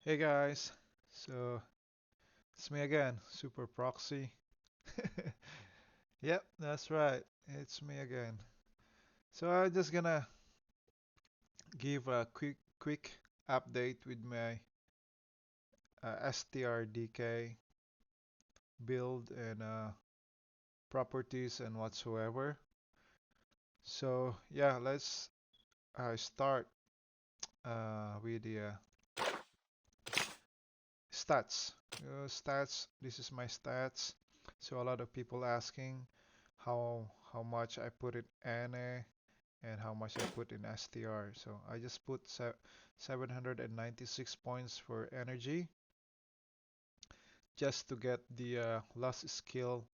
Hey guys, so it's me again, Super Proxy. Yep, that's right, it's me again. So I'm just gonna give a quick update with my STRDK build and properties and whatsoever. So yeah, let's start with the stats. Stats. This is my stats. So a lot of people asking how much I put in NA and how much I put in STR. So I just put 796 points for energy just to get the last skill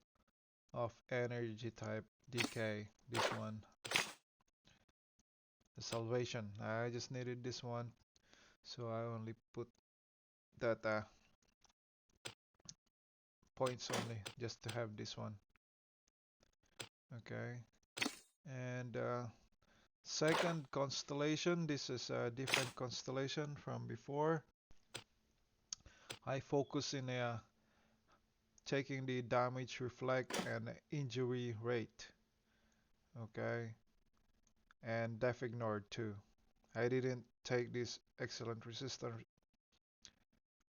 of energy type DK. This one, the salvation. I just needed this one, so I only put that points only just to have this one. Okay, and second constellation. This is a different constellation from before. I focus in taking the damage, reflect, and injury rate. Okay, and def ignored too. I didn't take this excellent resistance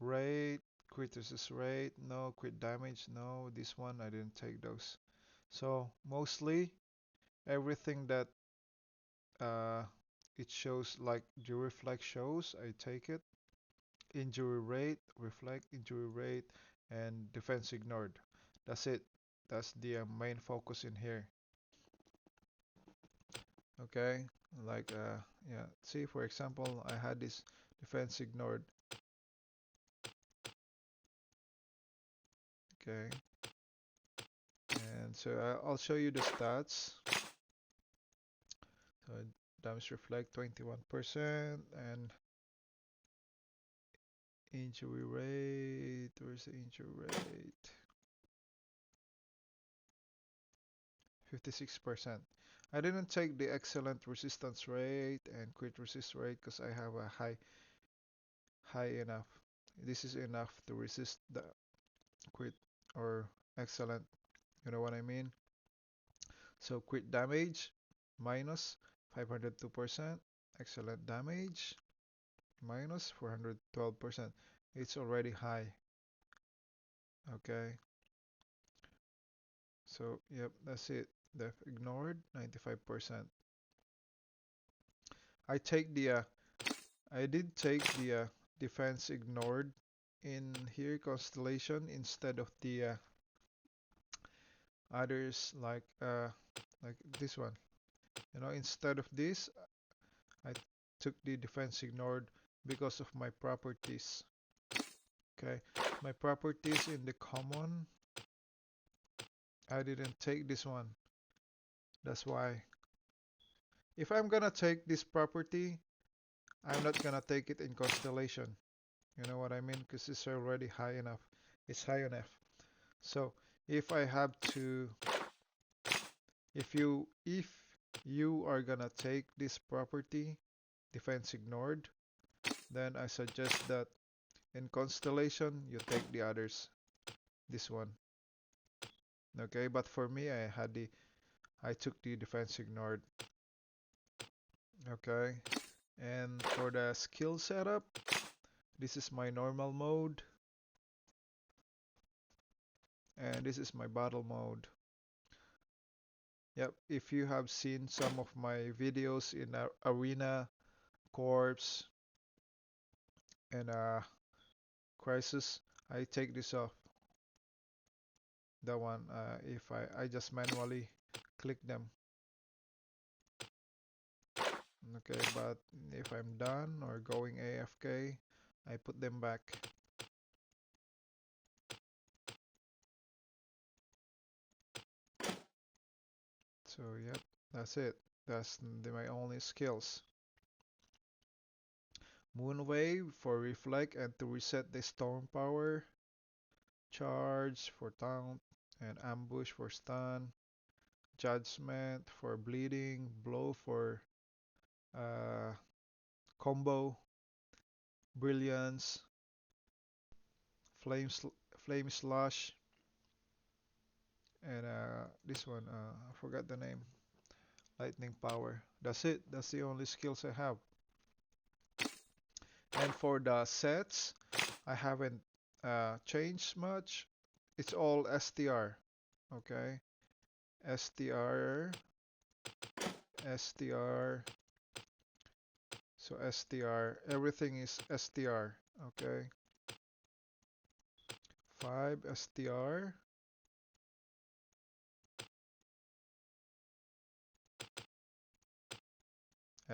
rate, crit resist rate, no crit damage, no. This one I didn't take those. So mostly everything that uh, it shows like the reflect shows, I take it. Injury rate, reflect, injury rate, and defense ignored. That's it. That's the main focus in here. Okay, like yeah, see for example I had this defense ignored. Okay, and so I'll show you the stats. So damage reflect 21% and injury rate, where's the injury rate? 56%. I didn't take the excellent resistance rate and crit resist rate because I have a high enough. This is enough to resist the crit or excellent, you know what I mean? So crit damage minus 502%, excellent damage minus 412%. It's already high. Okay, so yep, that's it. Def ignored 95%. I take the I did take the defense ignored in here constellation instead of the others like this one. You know, instead of this, I took the defense ignored because of my properties. Okay, my properties in the common, I didn't take this one. That's why. If I'm gonna take this property, I'm not gonna take it in constellation. You know what I mean? Because it's already high enough. It's high enough. So if I have to, if you are gonna take this property, defense ignored, then I suggest that in constellation you take the others. This one. Okay, but for me I took the defense ignored. Okay. And for the skill setup, this is my normal mode and this is my battle mode. Yep, if you have seen some of my videos in Arena, Corps, and Crisis, I take this off. That one, if I just manually click them. Okay, but if I'm done or going AFK, I put them back. So yep, that's it. That's my only skills. Moonwave for reflect and to reset the storm power. Charge for taunt and ambush for stun. Judgment for bleeding. Blow for uh, combo. Brilliance flame flame slash, and this one I forgot the name. Lightning power. That's it. That's the only skills I have. And for the sets, I haven't changed much. It's all STR. Okay. STR, STR. So STR. Everything is STR. Okay. 5 STR.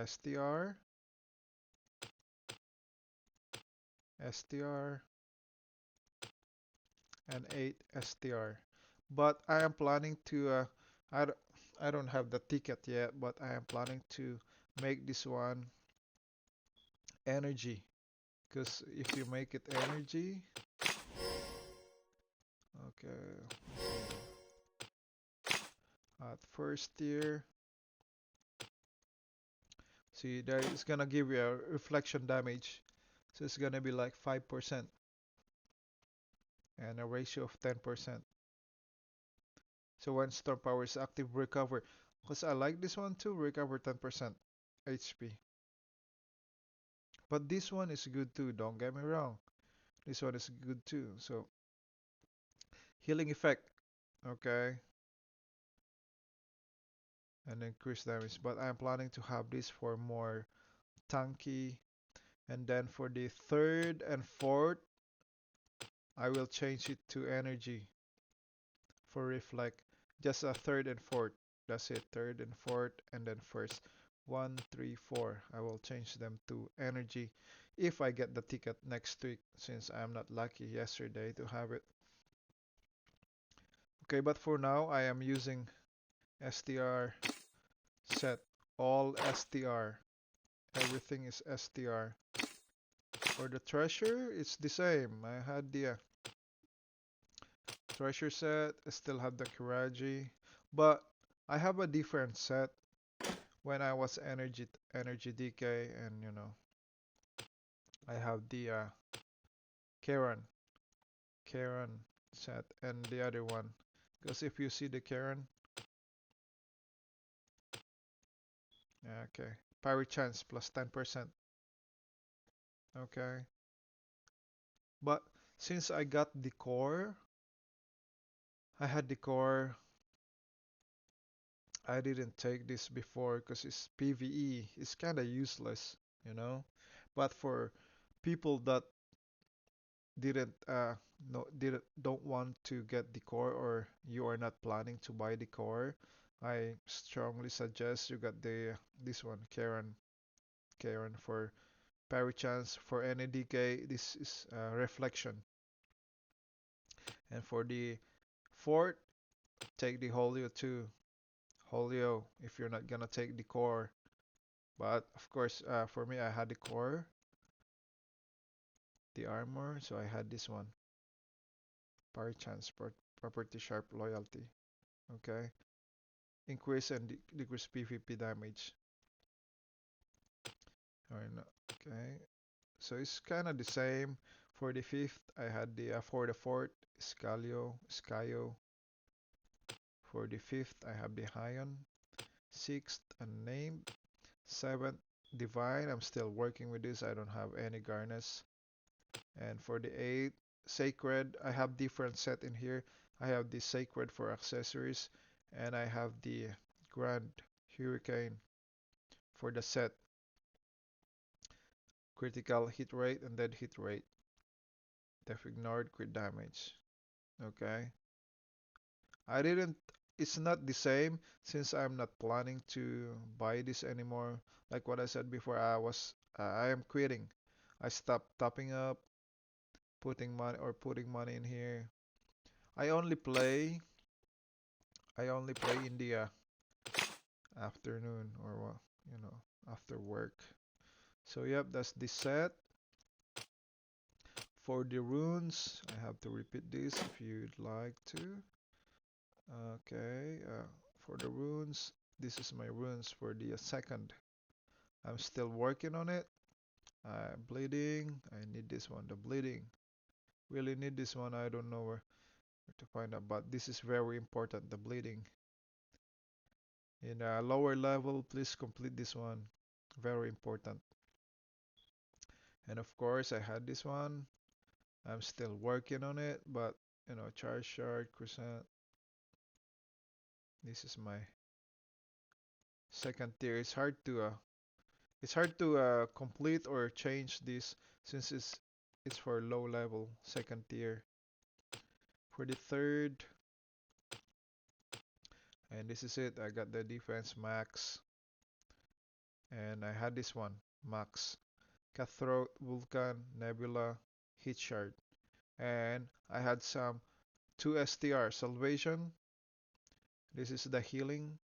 STR. STR. And 8 STR. But I am planning to, I, d- I don't have the ticket yet, but I am planning to make this one energy. Because if you make it energy, okay, at first tier, see, there it's gonna give you a reflection damage. So it's gonna be like 5% and a ratio of 10%. So when storm power is active, recover. Because I like this one too, recover 10% HP. But this one is good too, don't get me wrong. This one is good too. So healing effect, okay, and increase damage. But I'm planning to have this for more tanky. And then for the third and fourth, I will change it to energy for reflect. Just a third and fourth. That's it. Third and fourth, and then first. 1, 3, 4. I will change them to energy if I get the ticket next week, since I'm not lucky yesterday to have it. Okay, but for now, I am using STR set. All STR. Everything is STR. For the treasure, it's the same. I had the treasure set. I still have the Kiraji, but I have a different set when I was energy decay, and I have the Karen Karen set and the other one. Because if you see the Karen, okay, parry chance plus 10%. Okay, but since I got the core, I had the core. I didn't take this before because it's PvE. It's kind of useless, you know. But for people that didn't no didn't don't want to get the core, or you are not planning to buy the core, I strongly suggest you got the this one, Karen for parry chance for any decay. This is reflection. And for the fourth, take the Holio too. Holio if you're not gonna take the core. But of course, for me, I had the core, the armor, so I had this one. Parry chance, property sharp loyalty. Okay. Increase and decrease PvP damage. Or no. Okay. So it's kind of the same. For the fifth, I had the for the fourth, Scaio. For the fifth, I have the Hion. Sixth, unnamed. Seventh, Divine. I'm still working with this. I don't have any Garnets. And for the eighth, Sacred, I have different set in here. I have the Sacred for accessories, and I have the Grand Hurricane for the set. Critical hit rate and dead hit rate. Def ignored, crit damage. Okay. I didn't, it's not the same since I'm not planning to buy this anymore. Like what I said before, I am quitting. I stopped topping up, putting money in here. I only play, I only play in the afternoon, or after work. So yep, that's the set. For the runes, I have to repeat this if you'd like to. Okay, for the runes, this is my runes for the second. I'm still working on it. Bleeding, I need this one, the bleeding. Really need this one. I don't know where to find out, but this is very important. The bleeding in a lower level. Please complete this one. Very important. And of course, I had this one. I'm still working on it, but charge shard, crescent. This is my second tier. It's hard to complete or change this since it's for low level second tier. For the third, and this is it. I got the defense max, and I had this one max. Cutthroat, Vulcan, Nebula, Heat Shard, and I had some 2 STR Salvation. This is the healing,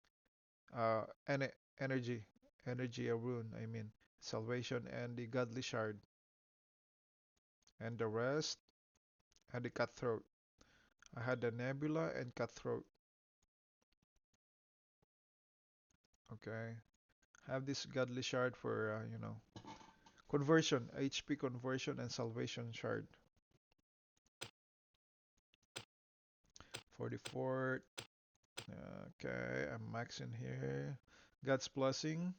uh, en energy, energy a rune. I mean Salvation and the Godly Shard, and the rest and the Cutthroat. I had the Nebula and Cutthroat. Okay, have this Godly Shard for conversion, HP conversion, and Salvation Shard. For the fourth, okay, I'm maxing here. God's Blessing,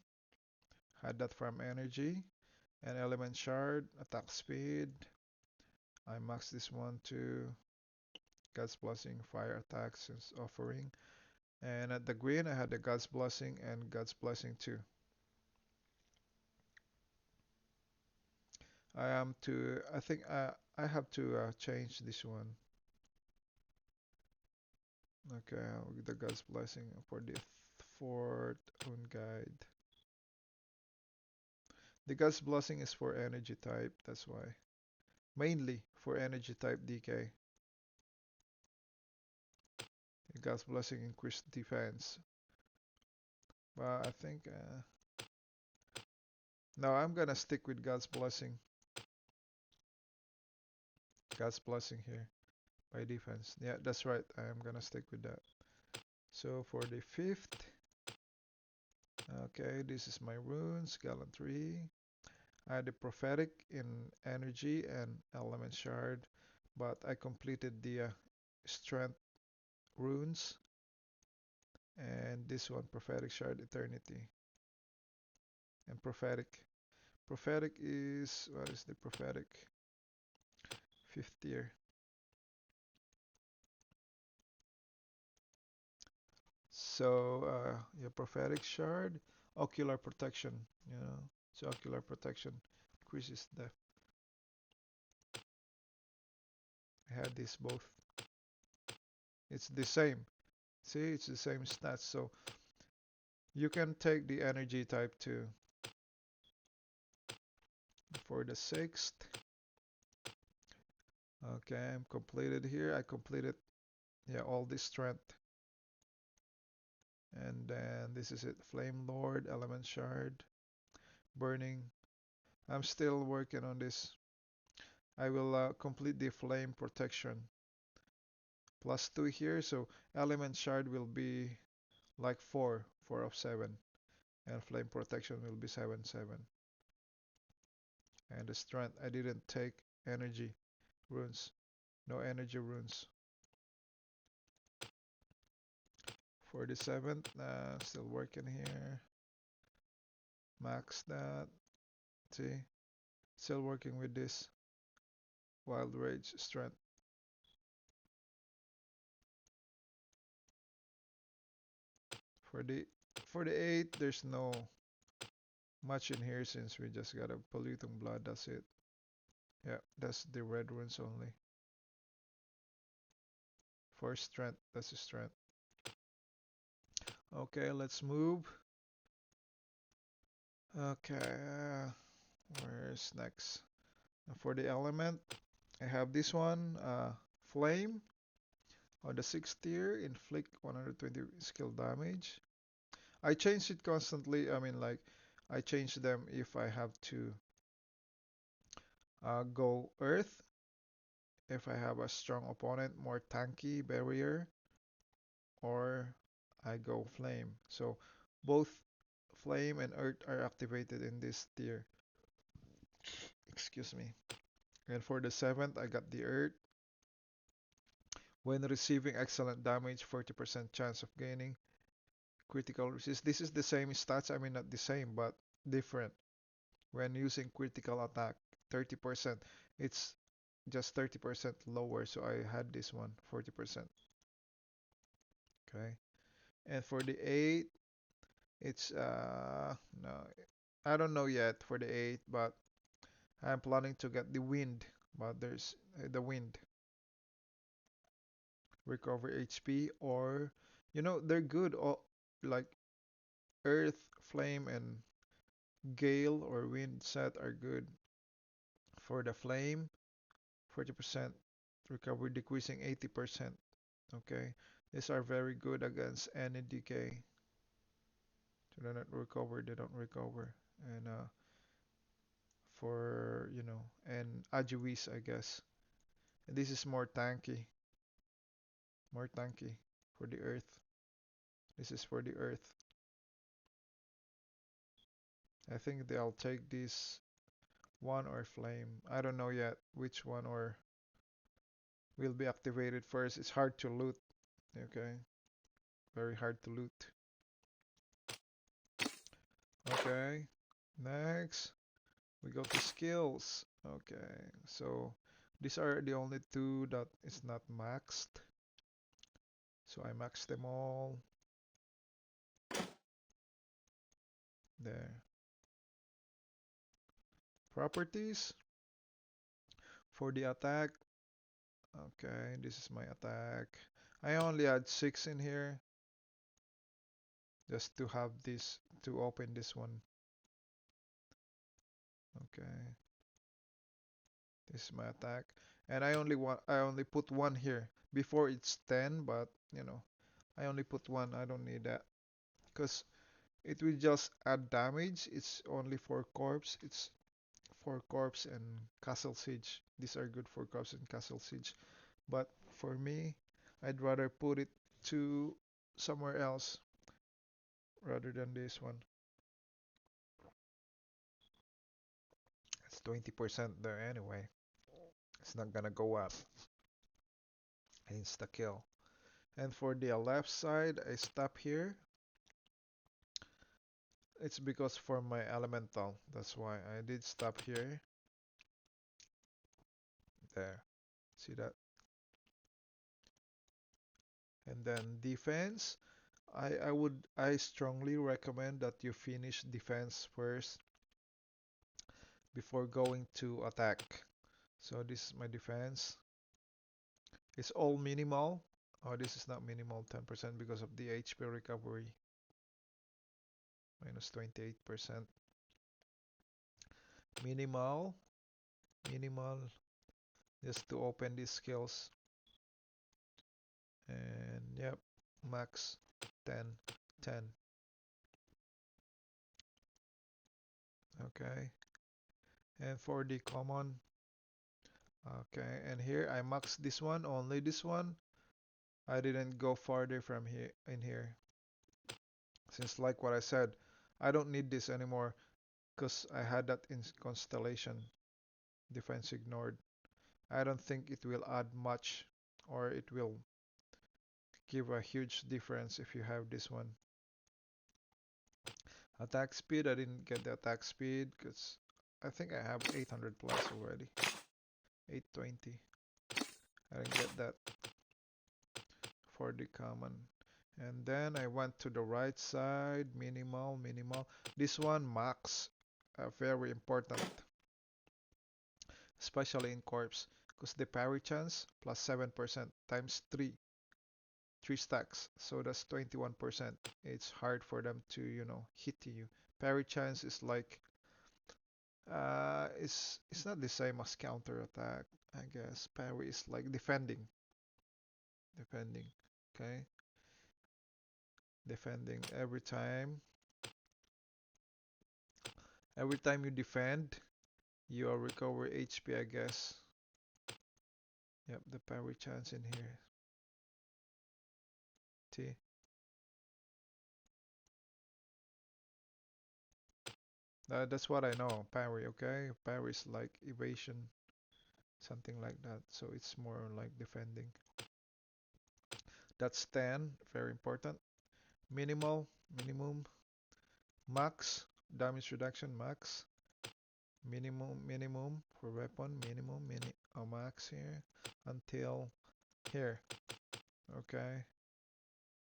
had that from energy. And Element Shard, attack speed. I maxed this one too. God's Blessing, fire attack since offering. And at the green, I had the God's Blessing and God's Blessing too. I think I have to change this one. Okay, with the God's Blessing for the fourth own guide. The God's Blessing is for energy type, that's why. Mainly for energy type DK. The God's Blessing increased defense. But I think, no, I'm gonna stick with God's Blessing. God's Blessing here by defense. Yeah, that's right. I am gonna stick with that. So for the fifth, okay, this is my runes, Gallantry. I had the prophetic in energy and element shard, but I completed the strength runes and this one prophetic shard eternity and prophetic. Prophetic is what is the prophetic? Fifth tier. So your prophetic shard, ocular protection, you know. So ocular protection increases the. I had this both. It's the same. See, it's the same stats. So you can take the energy type too. For the sixth, okay, I'm completed here. I completed, yeah, all this strength. And then this is it. Flame Lord, Element Shard, Burning. I'm still working on this. I will complete the Flame Protection. +2 here, so Element Shard will be like 4 of 7. And Flame Protection will be 7. And the Strength, I didn't take Energy runes. No energy runes. For the 7th, still working here. Max that. See? Still working with this. Wild Rage Strength. For the 8, there's no much in here since we just got a polluting blood, that's it. Yeah, that's the red runes only. For strength, that's the strength. Okay, let's move. Okay, where's next? For the element, I have this one, flame. On the 6th tier, inflict 120 skill damage. I change it constantly. I mean, like, I change them if I have to go earth. If I have a strong opponent, more tanky barrier, or I go flame. So both flame and earth are activated in this tier. Excuse me. And for the seventh, I got the Earth. When receiving excellent damage, 40% chance of gaining critical resist. This is the same stats, I mean not the same, but different. When using critical attack, 30%. It's just 30% lower, so I had this one, 40%. Okay. And for the 8, it's no, I don't know yet for the 8, but I'm planning to get the wind. But there's the wind, recover HP, or they're good. All like earth, flame, and gale or wind set are good. For the flame, 40% recovery, decreasing 80%. Okay, these are very good against any decay. So they don't recover, they don't recover. And for and Ajuis, I guess. And this is more tanky for the earth. This is for the earth. I think they'll take this one or flame. I don't know yet which one or will be activated first. It's hard to loot. Okay, very hard to loot. Okay, next we go to skills. Okay, so these are the only two that is not maxed. So I maxed them all. There. Properties for the attack. Okay, this is my attack. I only had 6 in here just to have this to open this one. Okay, this is my attack. And I only put one here. Before it's 10, but I only put one. I don't need that because it will just add damage. It's only for corpse. It's for corpse and castle siege. These are good for corpse and castle siege. But for me, I'd rather put it to somewhere else rather than this one. It's 20% there anyway. It's not gonna go up. Insta kill. And for the left side, I stop here. It's because for my elemental. That's why I did stop here. There. See that? And then defense. I strongly recommend that you finish defense first before going to attack. So this is my defense. It's all minimal. Oh, this is not minimal, 10% because of the HP recovery. Minus 28%. Minimal. Minimal. Just to open these skills. And yep, max 10, 10. Okay. And for the common, okay. And here I max this one, only this one. I didn't go farther from here in here. Since like what I said, I don't need this anymore because I had that in constellation. Defense ignored. I don't think it will add much or it will give a huge difference if you have this one. Attack speed, I didn't get the attack speed because I think I have 800 plus already. 820. I didn't get that for the common. And then I went to the right side, minimal, minimal. This one, max, very important, especially in corpse, because the parry chance plus 7% times 3 stacks, so that's 21%. It's hard for them to, hit you. Parry chance is like, it's not the same as counter attack, I guess. Parry is like defending, okay? Defending every time you defend, you will recover HP, I guess. Yep, the parry chance in here. T. That's what I know. Parry, okay? Parry is like evasion. something like that. So it's more like defending. That's 10, very important. Minimal, minimum, max, damage reduction, max, minimum for weapon, max here until here. Okay.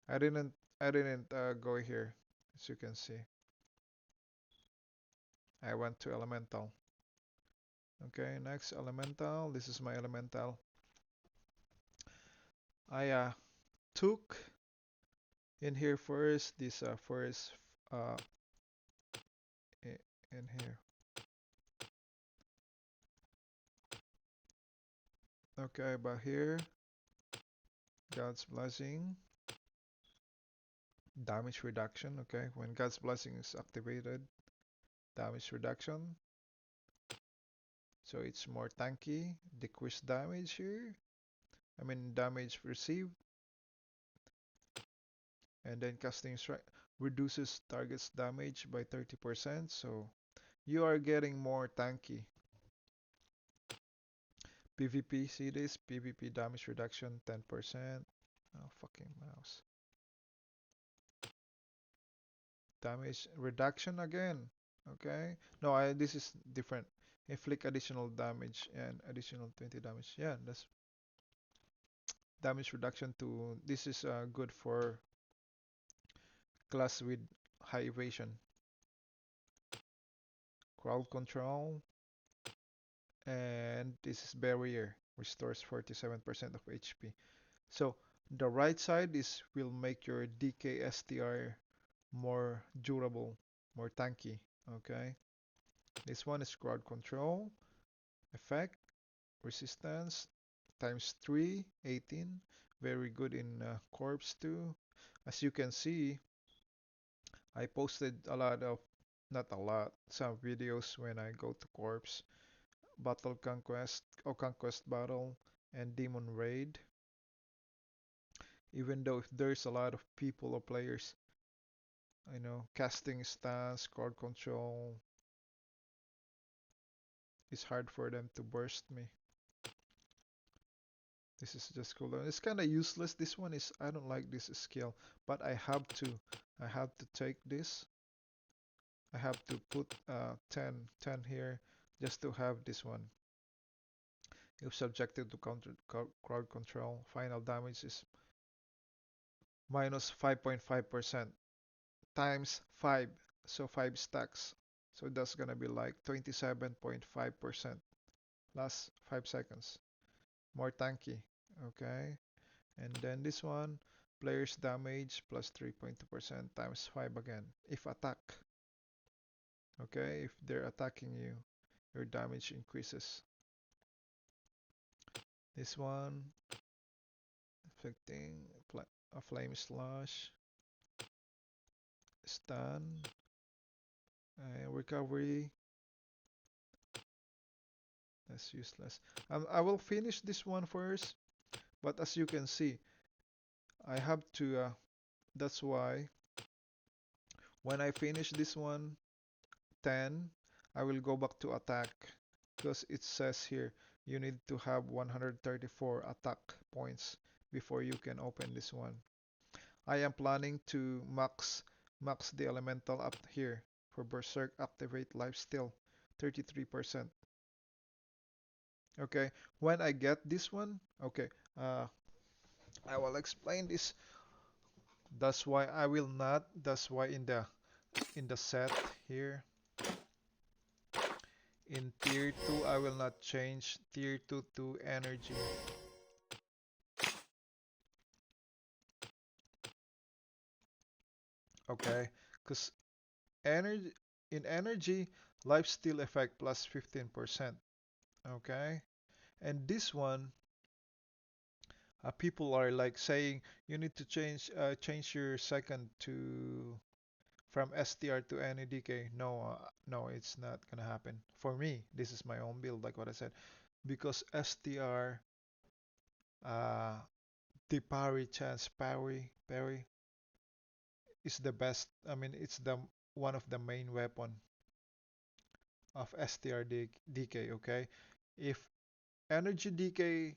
I didn't I didn't go here, as you can see. I went to elemental. Okay, next elemental. This is my elemental. I took in here first. This first uh in here. Okay, but here God's blessing, damage reduction. Okay, when God's blessing is activated, damage reduction. So it's more tanky, decrease damage here. I mean damage received, and then casting strike reduces target's damage by 30%. So you are getting more tanky. PvP, see this? PvP damage reduction 10%. Oh, fucking mouse. Damage reduction again. Okay. No, this is different. Inflict additional damage and additional 20 damage. Yeah, that's damage reduction to. This is good for class with high evasion. Crowd control. And this is barrier. Restores 47% of HP. So the right side is will make your DK STR more durable, more tanky. Okay. This one is crowd control. Effect. Resistance. Times 3, 18. Very good in corpse too. As you can see, I posted a lot of, not a lot, some videos when I go to corpse, battle conquest or conquest battle, and demon raid. Even though if there's a lot of people or players, casting stance, card control, it's hard for them to burst me. This is just cool. It's kind of useless. This one is, I don't like this skill, but I have to. I have to take this. I have to put 10 here just to have this one. If subjected to crowd control, final damage is minus 5.5% times 5. So 5 stacks. So that's gonna be like 27.5% last 5 seconds. More tanky. Okay. And then this one, player's damage plus 3.2% times 5 again. If attack. Okay. If they're attacking you, your damage increases. This one, affecting a flame slash, stun, and recovery. That's useless. I will finish this one first, but as you can see, I have to. That's why when I finish this one, 10, I will go back to attack because it says here you need to have 134 attack points before you can open this one. I am planning to max the elemental up here for berserk activate lifesteal 33%. Okay, when I get this one, okay, uh, I will explain this. That's why I will not. That's why in the set here in tier 2 I will not change tier 2 to energy. Okay, because energy in energy life steal effect plus 15%. Okay, and this one people are like saying you need to change your second to from STR to NEDK. No, no, it's not gonna happen. For me, this is my own build, like what I said, because STR, uh, the parry is the best. I mean, it's the one of the main weapon of STR DK. Okay, if energy decay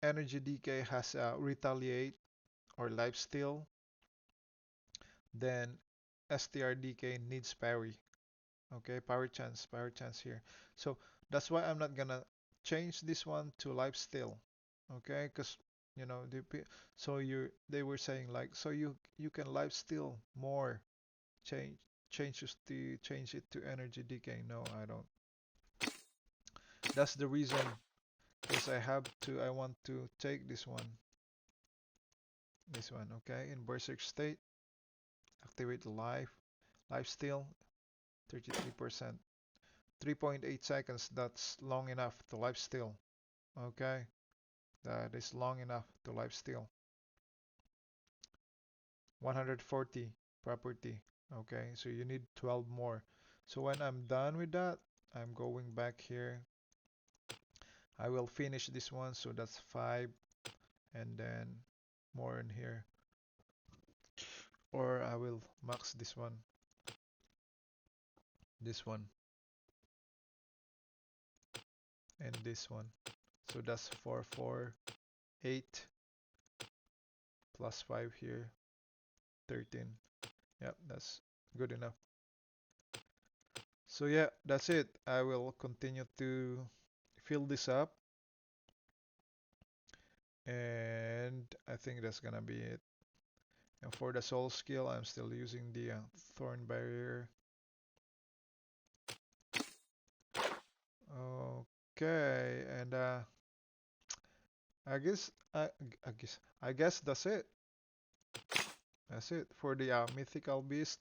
energy decay has a retaliate or lifesteal, then STRDK needs parry. Okay, power chance here. So that's why I'm not gonna change this one to lifesteal. Okay, because so they were saying like so you can lifesteal more. Change change it to energy decay. No, I don't. That's the reason because I want to take this one. Okay, in berserk state, activate the lifesteal 33%. 3.8 seconds, that's long enough to life steal. Okay, that is long enough to life steal. 140 property. Okay, so you need 12 more. So when I'm done with that, I'm going back here. I will finish this one, so that's 5 and then more in here. Or I will max this one, and this one. So that's 4, 4, 8 plus 5 here, 13. Yep, that's good enough. So yeah, that's it. I will continue to fill this up, and I think that's gonna be it. And for the soul skill, I'm still using the thorn barrier. Okay, and I guess I guess that's it. That's it for the mythical beast.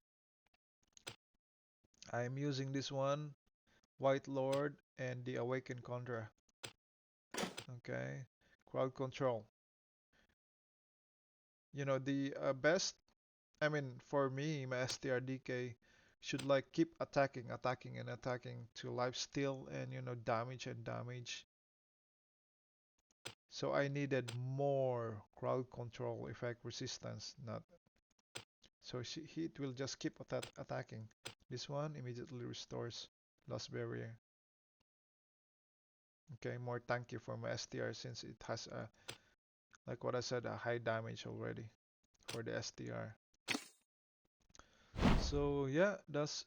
I'm using this one, White Lord, and the Awakened Contra. Okay, crowd control. The best. I mean, for me, my STRDK should like keep attacking, and attacking to life steal and damage and damage. So I needed more crowd control effect resistance, not so it will just keep attacking. This one immediately restores lost barrier. Okay, more tanky for my STR since it has like what I said, a high damage already for the STR. So yeah, that's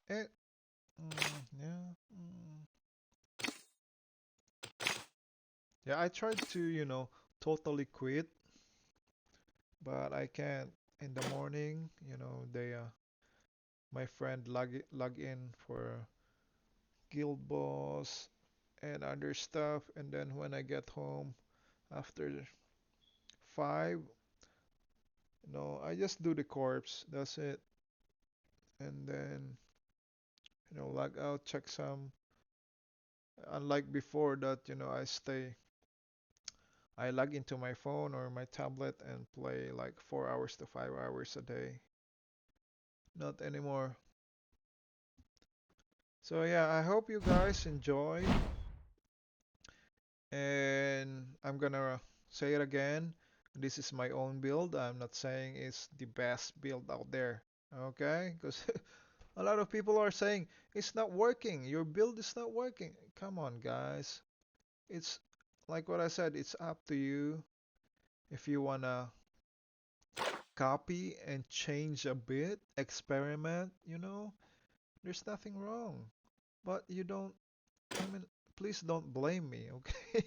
it. Yeah. Yeah, I tried to, totally quit, but I can't. In the morning, my friend log in for guild boss and other stuff, and then when I get home after 5, I just do the corpse. That's it. And then, log out, check some. Unlike before that, I log into my phone or my tablet and play like 4 hours to 5 hours a day. Not anymore. So yeah, I hope you guys enjoy. And I'm gonna say it again. This is my own build. I'm not saying it's the best build out there. Okay? Because a lot of people are saying it's not working. Your build is not working. Come on, guys. It's like what I said, it's up to you if you wanna copy and change a bit, experiment, there's nothing wrong. But you don't, I mean, please don't blame me, okay?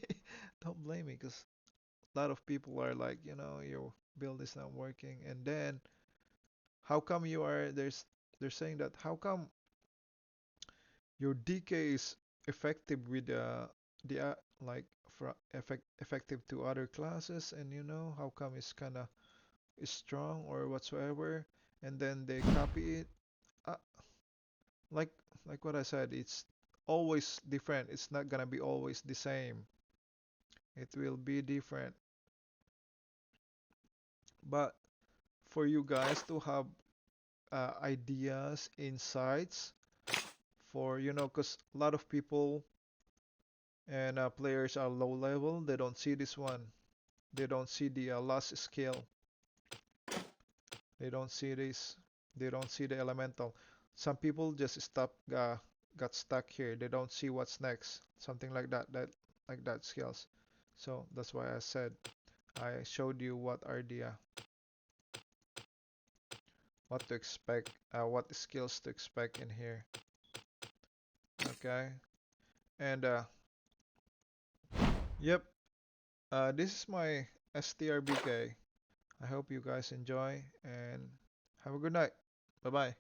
Don't blame me because a lot of people are like, your build is not working. And then, how come they're saying that, how come your DK is effective with the like effective to other classes, and how come it's kind of is strong or whatsoever, and then they copy it. Uh, like like what I said, it's always different. It's not gonna be always the same. It will be different. But for you guys to have ideas, insights for because a lot of people and players are low level. They don't see this one. They don't see the last skill. They don't see this. They don't see the elemental. Some people just stop got stuck here. They don't see what's next. Something like that. Like that skills. So that's why I said I showed you what are the what to expect, what skills to expect in here. Okay, and yep, this is my STRBK. I hope you guys enjoy and have a good night. Bye bye.